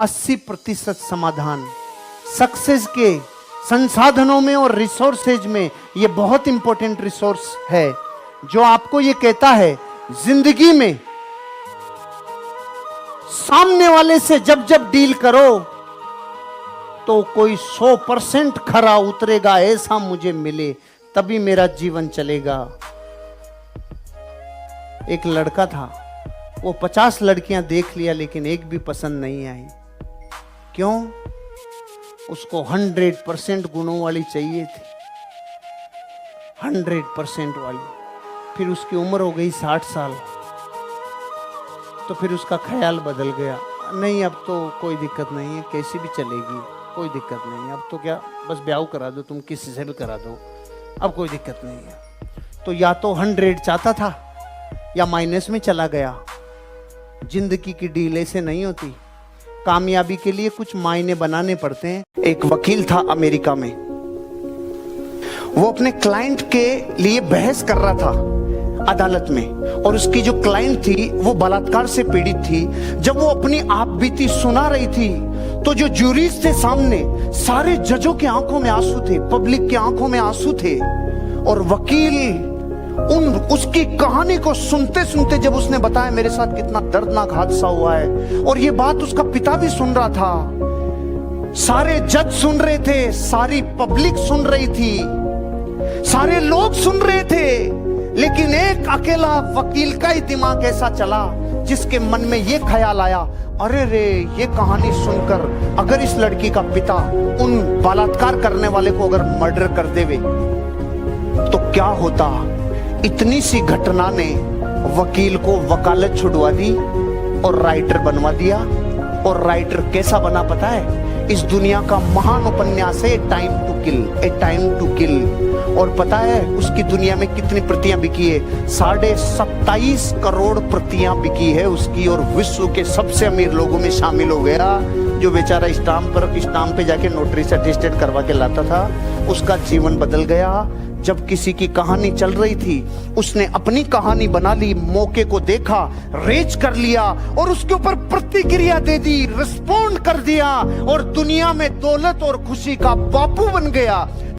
80% समाधान सक्सेस के संसाधनों में और रिसोर्सेज में। ये बहुत इंपॉर्टेंट रिसोर्स है जो आपको ये कहता है जिंदगी में सामने वाले से जब जब डील करो तो कोई 100% खरा उतरेगा, ऐसा मुझे मिले तभी मेरा जीवन चलेगा। एक लड़का था, वो 50 लड़कियां देख लिया लेकिन एक भी पसंद नहीं आई। क्यों? उसको 100% गुणों वाली चाहिए थी, 100% वाली। फिर उसकी उम्र हो गई 60 साल, तो फिर उसका ख्याल बदल गया, नहीं अब तो कोई दिक्कत नहीं है, कैसी भी चलेगी, कोई दिक्कत नहीं है, अब तो क्या बस ब्याह करा दो, तुम किसी से भी करा दो, अब कोई दिक्कत नहीं है। तो या तो 100 चाहता था या माइनस में चला गया। जिंदगी की डील ऐसे नहीं होती, कामयाबी के लिए कुछ मायने बनाने पड़ते हैं। एक वकील था अमेरिका में, वो अपने क्लाइंट के लिए बहस कर रहा था अदालत में, और उसकी जो क्लाइंट थी वो बलात्कार से पीड़ित थी। जब वो अपनी आप बीती सुना रही थी तो जो जूरीज थे सामने, सारे जजों की आंखों में आंसू थे, पब्लिक की आंखों में आंसू थे। और वकील उसकी कहानी को सुनते सुनते जब उसने बताया मेरे साथ कितना दर्दनाक हादसा हुआ है, और ये बात उसका पिता भी सुन रहा था, सारे जज सुन रहे थे, सारी पब्लिक सुन रही थी, सारे लोग सुन रहे थे, लेकिन एक अकेला वकील का ही दिमाग ऐसा चला जिसके मन में ये ख्याल आया, अरे रे ये कहानी सुनकर अगर इस लड़की का पिता उन बलात्कार करने वाले को अगर मर्डर कर देवे तो क्या होता। इतनी सी घटना ने वकील को वकालत छुड़वा दी और राइटर बनवा दिया। और राइटर कैसा बना पता है? इस दुनिया का महान उपन्यास है time to kill, a time to kill. और पता है उसकी दुनिया में कितनी प्रतियां बिकी है? 27.5 करोड़ प्रतियां बिकी है उसकी, और विश्व के सबसे अमीर लोगों में शामिल हो गया। जो बेचारा स्टाम्प पे जाके नोटरी से अटेस्टेड करवा के लाता था, उसका जीवन बदल गया। जब किसी की कहानी चल रही थी, उसने अपनी कहानी बना ली, मौके को देखा, रेज कर लिया और उसके ऊपर प्रतिक्रिया दे दी, रिस्पॉन्ड कर दिया, और दुनिया में दौलत और खुशी का बापू बन गया।